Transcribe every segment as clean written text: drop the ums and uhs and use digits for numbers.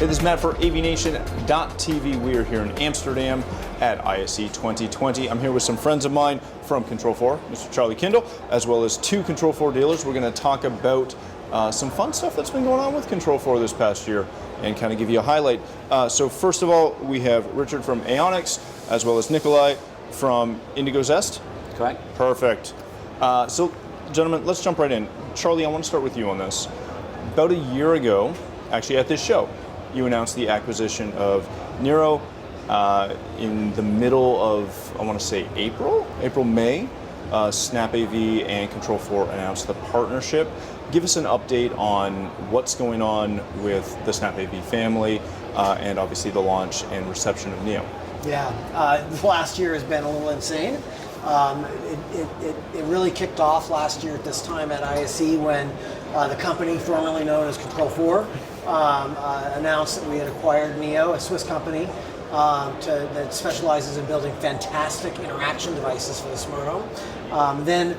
Hey, this is Matt for AVNation.tv. We are here in Amsterdam at ISE 2020. I'm here with some friends of mine from Control4, Mr. Charlie Kindle, as well as two Control4 dealers. We're going to talk about some fun stuff that's been going on with Control4 this past year and kind of give you a highlight. So first of all, we have Richard from Aonix, as well as Nikolai from Indigo Zest. Correct. Perfect. So gentlemen, let's jump right in. Charlie, I want to start with you on this. About a year ago, actually at this show, you announced the acquisition of Neeo in the middle of, I want to say April, May. SnapAV and Control4 announced the partnership. Give us an update on what's going on with the SnapAV family and obviously the launch and reception of Neeo. Yeah, the last year has been a little insane. It really kicked off last year at this time at ISE when the company formerly known as Control4 announced that we had acquired Neeo, a Swiss company that specializes in building fantastic interaction devices for the smart home. Then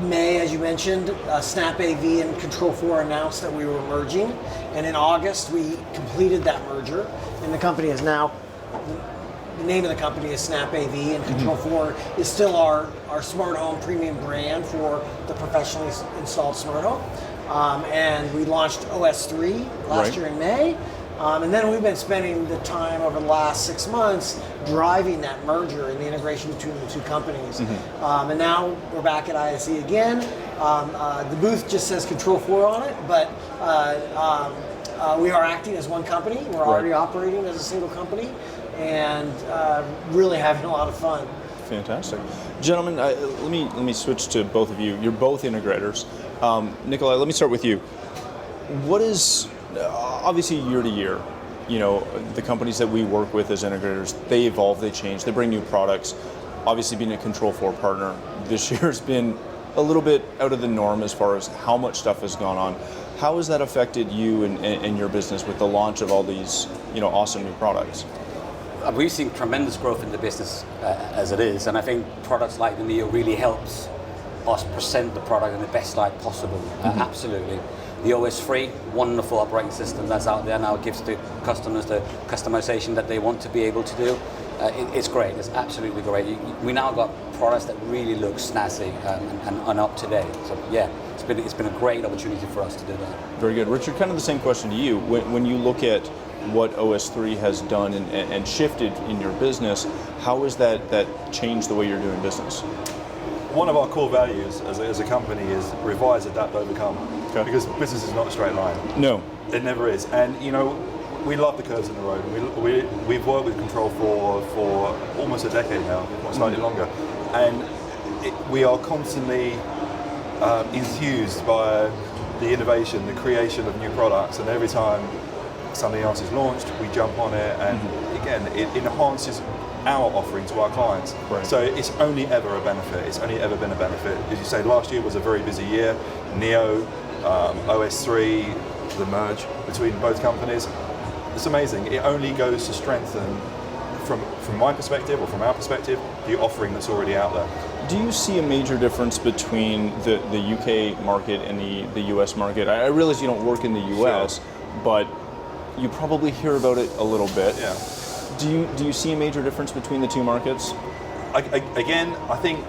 May, as you mentioned, SnapAV and Control4 announced that we were merging, and in August we completed that merger, and the company is now, the name of the company is SnapAV, and Control4 is still our smart home premium brand for the professionally installed smart home. And we launched OS 3 last year in May. And then we've been spending the time over the last 6 months driving that merger and the integration between the two companies. And now we're back at ISE again. The booth just says Control4 on it, but we are acting as one company. We're already operating as a single company and really having a lot of fun. Fantastic. Gentlemen, let me switch to both of you. You're both integrators. Nikolai, let me start with you. What is, obviously year to year, you know, the companies that we work with as integrators, they evolve, they change, they bring new products. Obviously being a Control4 partner, this year has been a little bit out of the norm as far as how much stuff has gone on. How has that affected you and your business with the launch of all these, you know, awesome new products? We've seen tremendous growth in the business as it is, and I think products like the Neeo really helps us present the product in the best light possible. Absolutely. The OS 3, wonderful operating system that's out there now, gives the customers the customization that they want to be able to do. It's great, it's absolutely great. We now got products that really look snazzy and up to date. So yeah, it's been a great opportunity for us to do that. Very good. Richard, kind of the same question to you. When you look at what OS 3 has done and shifted in your business, how has that changed the way you're doing business? One of our core values as a company is revise, adapt, overcome. Okay. Because business is not a straight line. No. It never is. And you know, we love the curves in the road. We've worked with Control4 for almost a decade now, if not slightly longer. And we are constantly enthused by the innovation, the creation of new products, and every time something else is launched, we jump on it, and again, it enhances our offering to our clients. Right. So it's only ever a benefit. It's only ever been a benefit. As you say, last year was a very busy year. Neeo, OS 3, the merge between both companies. It's amazing. It only goes to strengthen, from my perspective or from our perspective, the offering that's already out there. Do you see a major difference between the UK market and the US market? I realize you don't work in the US, but you probably hear about it a little bit. Yeah. Do you see a major difference between the two markets? Again, I think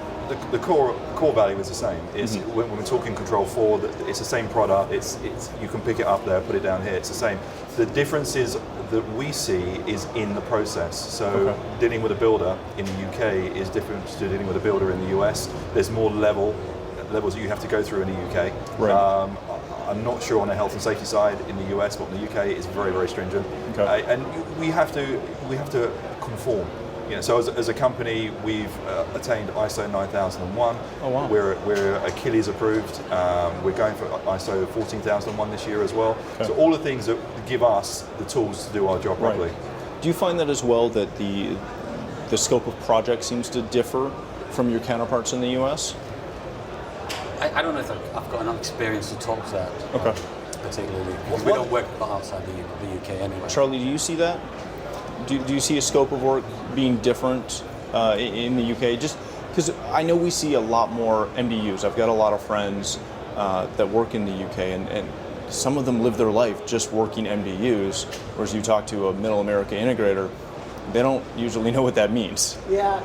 the core value is the same. Is when we're talking Control4, it's the same product. It's you can pick it up there, put it down here. It's the same. The difference is that we see is in the process. So dealing with a builder in the UK is different to dealing with a builder in the US. There's more levels that you have to go through in the UK. Right. I'm not sure on the health and safety side in the US, but in the UK it's very, very stringent. Okay. And we have to conform. You know, so as a company, we've attained ISO 9001. Oh wow! We're Achilles approved. We're going for ISO 14001 this year as well. Okay. So all the things that give us the tools to do our job properly. Do you find that as well, that the scope of projects seems to differ from your counterparts in the US? I don't know if I've got enough experience to talk to that. Okay. Particularly because we don't work outside the UK anyway. Charlie, do you see that? Do you see a scope of work being different in the UK? Just because I know we see a lot more MDUs. I've got a lot of friends that work in the UK, and some of them live their life just working MDUs, whereas you talk to a middle America integrator, they don't usually know what that means. Yeah,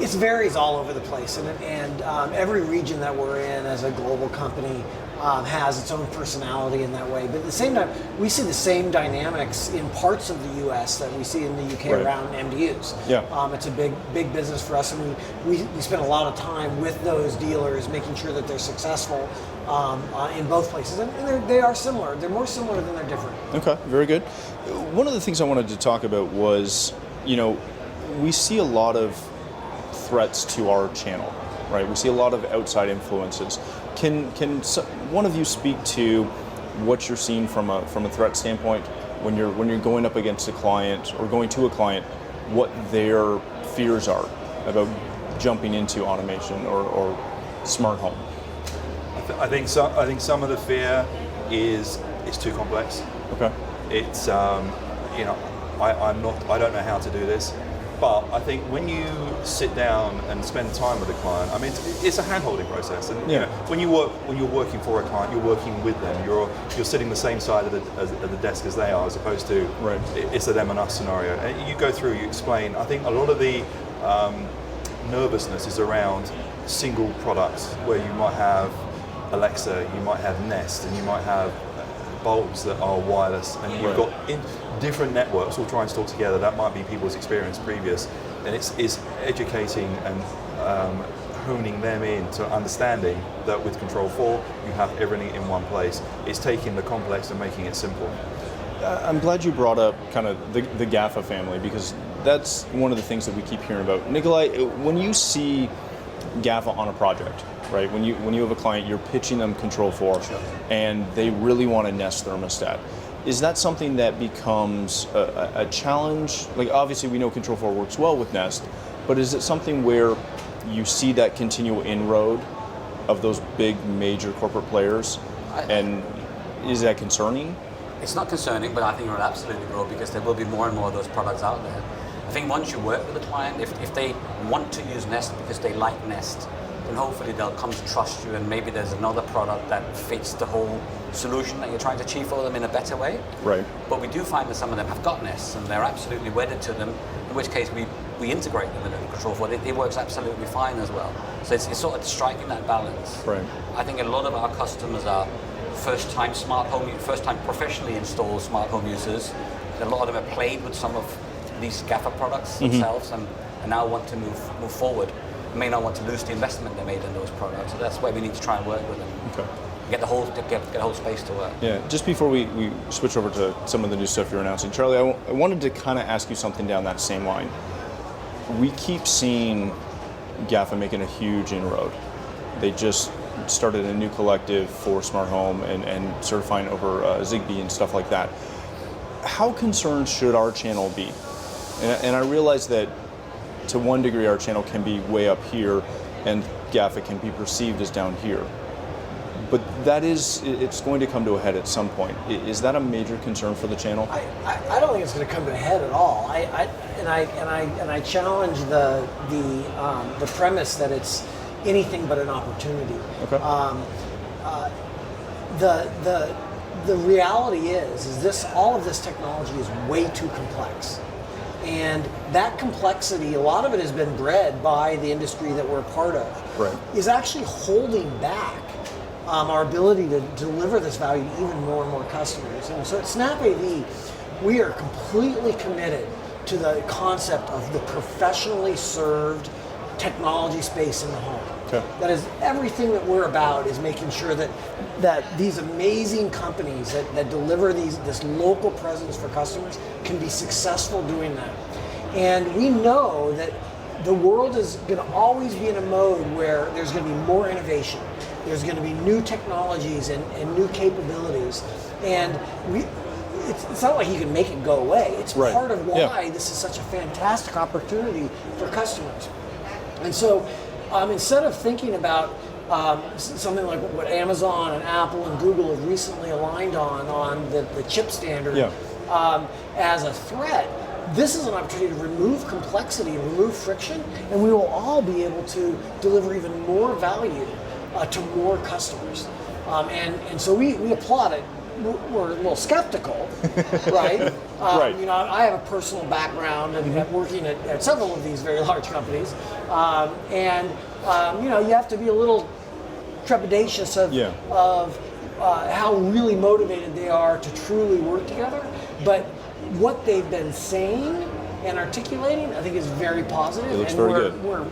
it varies all over the place, and every region that we're in as a global company has its own personality in that way. But at the same time, we see the same dynamics in parts of the U.S. that we see in the UK around MDUs. Yeah. It's a big business for us, and we spend a lot of time with those dealers, making sure that they're successful in both places. And they are similar. They're more similar than they're different. Okay, very good. One of the things I wanted to talk about was, we see a lot of threats to our channel, right? We see a lot of outside influences. Can one of you speak to what you're seeing from a threat standpoint when you're going up against a client or going to a client, what their fears are about jumping into automation or smart home? I think some of the fear is too complex. Okay. It's I don't know how to do this. But I think when you sit down and spend time with a client, I mean, it's a hand-holding process. And when you're working for a client, you're working with them. You're sitting the same side of the desk as they are, as opposed to it's a them and us scenario. And you go through, you explain. I think a lot of the nervousness is around single products, where you might have Alexa, you might have Nest, and you might have bulbs that are wireless, and you've got different networks all trying to talk together. That might be people's experience previous, and it's educating and honing them in to understanding that with Control4 you have everything in one place. It's taking the complex and making it simple. I'm glad you brought up kind of the GAFA family, because that's one of the things that we keep hearing about. Nikolai, when you see GAFA on a project, right? When you have a client, you're pitching them Control4, and they really want a Nest thermostat. Is that something that becomes a challenge? Like, obviously we know Control4 works well with Nest, but is it something where you see that continual inroad of those big major corporate players, and is that concerning? It's not concerning, but I think it will absolutely grow, because there will be more and more of those products out there. I think once you work with a client, if they want to use Nest because they like Nest, then hopefully they'll come to trust you, and maybe there's another product that fits the whole solution that you're trying to achieve for them in a better way. Right. But we do find that some of them have got Nests, and they're absolutely wedded to them, in which case we integrate them in Control4. It works absolutely fine as well. So it's sort of striking that balance. Right. I think a lot of our customers are first-time professionally installed smart home users. A lot of them have played with some of these GAFA products themselves, and now want to move forward. May not want to lose the investment they made in those products. So that's where we need to try and work with them. Okay. Get the whole space to work. Yeah. Just before we switch over to some of the new stuff you're announcing, Charlie, I wanted to kind of ask you something down that same line. We keep seeing GAFA making a huge inroad. They just started a new collective for smart home and certifying over Zigbee and stuff like that. How concerned should our channel be? And I realize that to one degree our channel can be way up here and GAFA can be perceived as down here. But it's going to come to a head at some point. Is that a major concern for the channel? I don't think it's going to come to a head at all. I challenge the premise that it's anything but an opportunity. Okay. The reality is this all of this technology is way too complex. And that complexity, a lot of it has been bred by the industry that we're a part of, right, is actually holding back our ability to deliver this value to even more and more customers. And so at SnapAV, we are completely committed to the concept of the professionally served technology space in the home. Okay. That is, everything that we're about is making sure that these amazing companies that deliver this local presence for customers can be successful doing that. And we know that the world is going to always be in a mode where there's going to be more innovation. There's going to be new technologies and new capabilities. And it's not like you can make it go away. It's right. part of why this is such a fantastic opportunity for customers. And so instead of thinking about something like what Amazon and Apple and Google have recently aligned on the chip standard as a threat, this is an opportunity to remove complexity and remove friction, and we will all be able to deliver even more value to more customers. And so we applaud it. We're a little skeptical, right? Right. You know, I have a personal background at working at several of these very large companies, you know, you have to be a little trepidatious of how really motivated they are to truly work together. But what they've been saying and articulating, I think, is very positive. It looks and very good. We're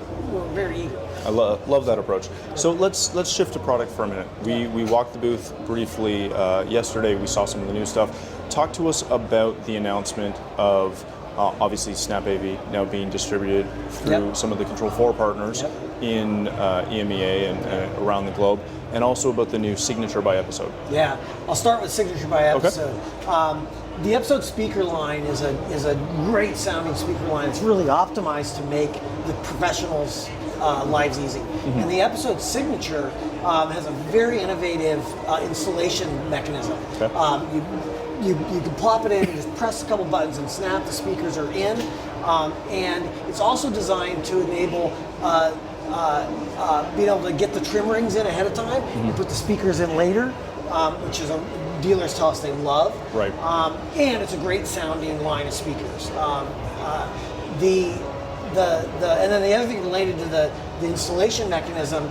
very eager. I love that approach. So let's shift to product for a minute. We walked the booth briefly yesterday. We saw some of the new stuff. Talk to us about the announcement of obviously SnapAV now being distributed through some of the Control4 partners in EMEA and around the globe, and also about the new signature by episode. Yeah, I'll start with signature by episode. Okay. The episode speaker line is a great sounding speaker line. It's really optimized to make the professionals' lives easy. Mm-hmm. And the episode signature has a very innovative installation mechanism. Okay. You can plop it in, you just press a couple buttons and snap, the speakers are in. And it's also designed to enable being able to get the trim rings in ahead of time. Mm-hmm. You put the speakers in later, which is dealers tell us they love. Right. And it's a great sounding line of speakers. And then the other thing related to the installation mechanism,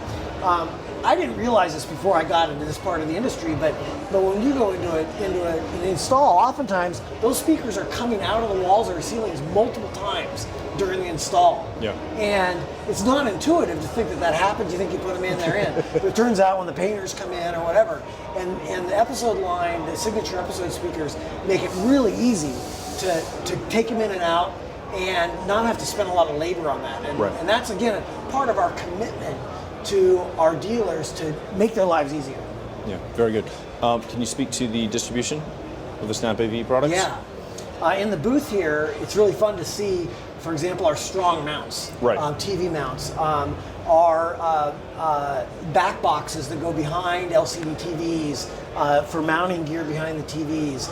I didn't realize this before I got into this part of the industry, but when you go into an install, oftentimes those speakers are coming out of the walls or ceilings multiple times during the install. Yeah. And it's not intuitive to think that happens. You think you put them in, they're in. But it turns out when the painters come in or whatever, and the episode line, the signature episode speakers, make it really easy to take them in and out and not have to spend a lot of labor on that. And that's, again, part of our commitment to our dealers to make their lives easier. Yeah, very good. Can you speak to the distribution of the SnapAV products? Yeah. In the booth here, it's really fun to see, for example, our strong mounts, TV mounts, our back boxes that go behind LCD TVs for mounting gear behind the TVs,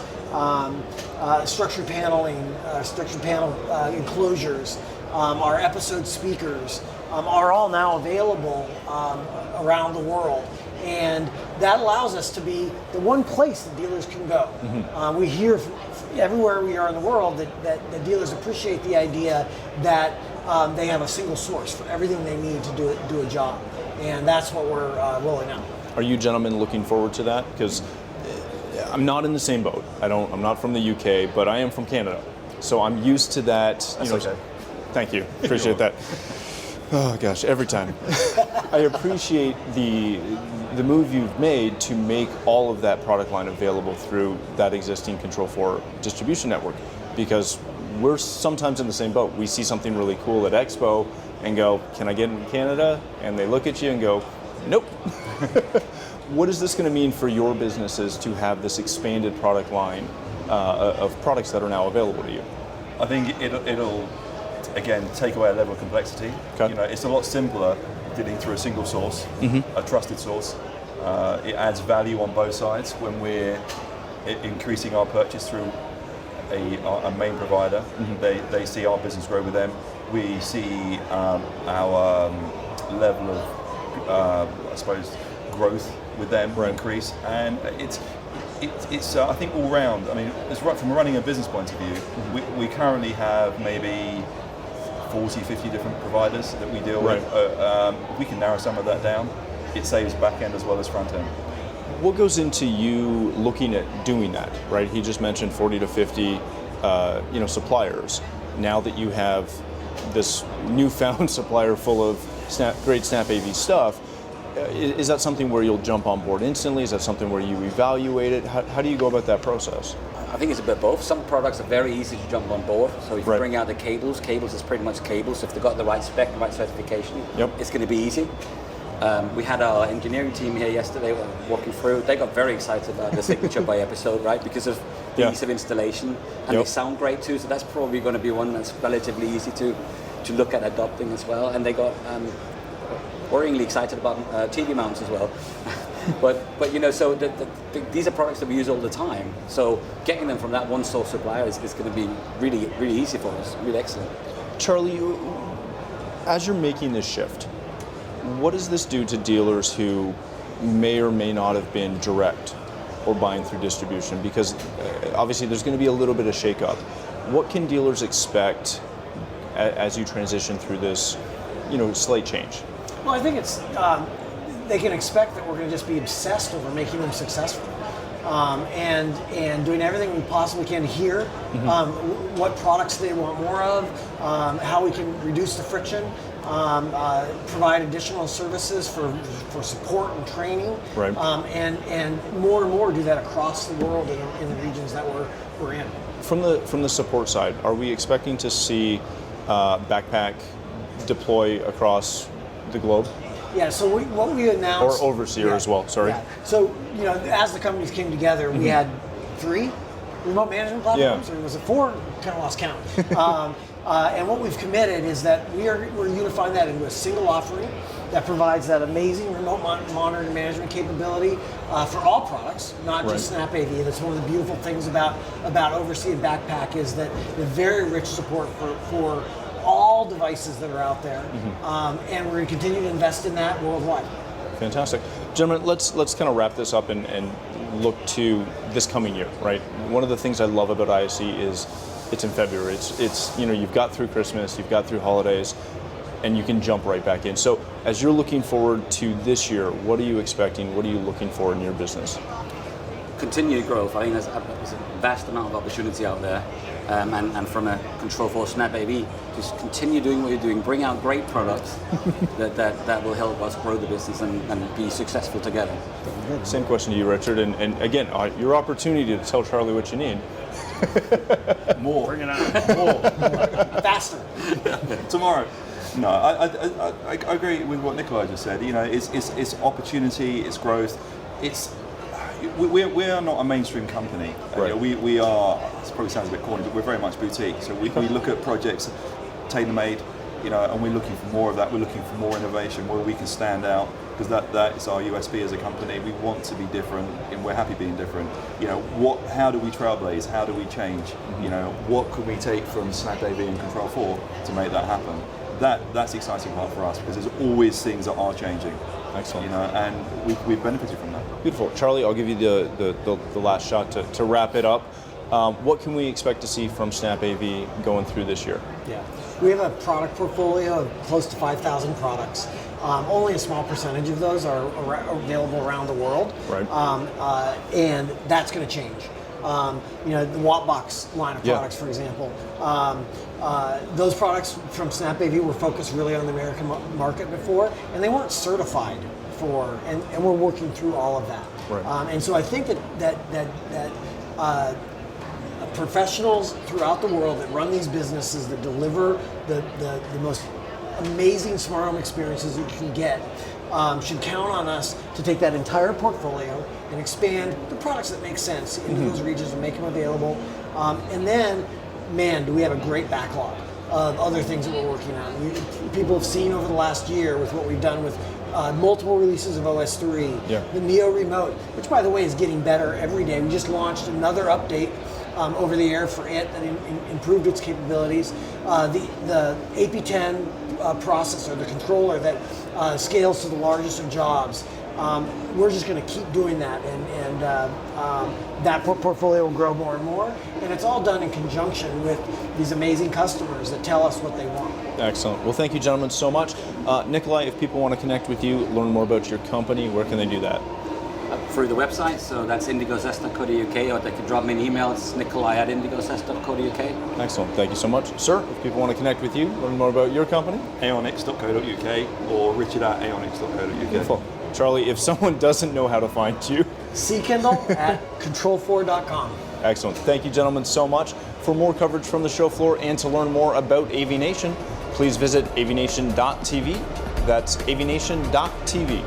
structured paneling, structured panel enclosures, our episode speakers are all now available around the world. And that allows us to be the one place that dealers can go. Mm-hmm. We hear everywhere we are in the world that the dealers appreciate the idea that they have a single source for everything they need to do a job. And that's what we're rolling out. Are you gentlemen looking forward to that? Because I'm not in the same boat. I'm not from the UK, but I am from Canada. So I'm used to that. That's okay. Thank you. Appreciate that. Oh gosh, every time. I appreciate the move you've made to make all of that product line available through that existing Control4 distribution network, because we're sometimes in the same boat. We see something really cool at Expo and go, can I get it in Canada? And they look at you and go, nope. What is this going to mean for your businesses to have this expanded product line of products that are now available to you? I think it'll again, take away a level of complexity. Okay. You know, it's a lot simpler dealing through a single source, a trusted source. It adds value on both sides when we're increasing our purchase through a main provider. Mm-hmm. They see our business grow with them. We see our level of, I suppose, growth with them increase, and it's I think all round. I mean, it's right from running a business point of view. We currently have maybe 40, 50 different providers that we deal with. If we can narrow some of that down, it saves back end as well as front end. What goes into you looking at doing that, right? He just mentioned 40 to 50 suppliers. Now that you have this newfound supplier full of great SnapAV stuff, is that something where you'll jump on board instantly? Is that something where you evaluate it? How do you go about that process? I think it's a bit of both. Some products are very easy to jump on board. So if you bring out the cables is pretty much cables. So if they've got the right spec, the right certification, it's going to be easy. We had our engineering team here yesterday walking through. They got very excited about the signature by episode, right? Because of the ease of installation. And they sound great too, so that's probably going to be one that's relatively easy to look at adopting as well. And they got worryingly excited about TV mounts as well. but you know, so these are products that we use all the time. So getting them from that one source supplier is going to be really, really easy for us, really excellent. Charlie, as you're making this shift, what does this do to dealers who may or may not have been direct or buying through distribution? Because obviously there's going to be a little bit of shakeup. What can dealers expect as you transition through this, slight change? Well, I think it's they can expect that we're going to just be obsessed over making them successful, and doing everything we possibly can here, what products they want more of, how we can reduce the friction, provide additional services for support and training, right. and more do that across the world in the regions that we're in. From the support side, are we expecting to see Backpack deploy across the globe? Yeah, so what we announced... Or Overseer as well, sorry. Yeah. So, as the companies came together, we had 3 remote management platforms, or was it 4? Kind of lost count. And what we've committed is that we're unifying that into a single offering that provides that amazing remote monitoring management capability for all products, not just SnapAV. That's one of the beautiful things about Overseer and Backpack is that the very rich support for all devices that are out there, and we're going to continue to invest in that worldwide. Fantastic. Gentlemen, let's kind of wrap this up and look to this coming year, right? One of the things I love about ISE is it's in February. It's you've got through Christmas, you've got through holidays, and you can jump right back in. So as you're looking forward to this year, what are you expecting? What are you looking for in your business? Continued growth. I think there's a vast amount of opportunity out there, and from a Control4 SnapAV, just continue doing what you're doing, bring out great products that will help us grow the business and be successful together. Same question to you, Richard, and again, your opportunity to tell Charlie what you need. More. Bring it on. More. Faster. Tomorrow. No, I agree with what Nikolai just said. It's opportunity, it's growth. We are not a mainstream company. Right. We are. It probably sounds a bit corny, but we're very much boutique. So we look at projects tailor-made, and we're looking for more of that. We're looking for more innovation where we can stand out, because that is our USP as a company. We want to be different, and we're happy being different. How do we trailblaze? How do we change? What could we take from SnapAV and Control4 to make that happen? That's the exciting part for us, because there's always things that are changing. Excellent. And we've benefited from that. Beautiful. Charlie, I'll give you the last shot to wrap it up. What can we expect to see from SnapAV going through this year? Yeah, we have a product portfolio of close to 5,000 products. Only a small percentage of those are available around the world. Right. And that's going to change. The Wattbox line of products, for example. Those products from SnapAV were focused really on the American market before, and they weren't certified for, and we're working through all of that. Right. And so I think that professionals throughout the world that run these businesses that deliver the most amazing smart home experiences you can get should count on us to take that entire portfolio and expand the products that make sense into those regions and make them available. And then, man, do we have a great backlog of other things that we're working on. People have seen over the last year with what we've done with multiple releases of OS 3, the Neo remote, which by the way is getting better every day. We just launched another update over the air for it that improved its capabilities. The AP10 processor, the controller that scales to the largest of jobs. We're just going to keep doing that, and that portfolio will grow more and more. And it's all done in conjunction with these amazing customers that tell us what they want. Excellent. Well, thank you, gentlemen, so much. Nikolai, if people want to connect with you, learn more about your company, where can they do that? Through the website, so that's indigozest.co.uk, or they can drop me an email. It's nikolai@indigozest.co.uk. Excellent. Thank you so much. Sir, if people want to connect with you, learn more about your company? aonx.co.uk or richard@aonx.co.uk. Beautiful. Charlie, if someone doesn't know how to find you, ckindle@control4.com. Excellent. Thank you, gentlemen, so much. For more coverage from the show floor and to learn more about AVNation, please visit avnation.tv. That's avnation.tv.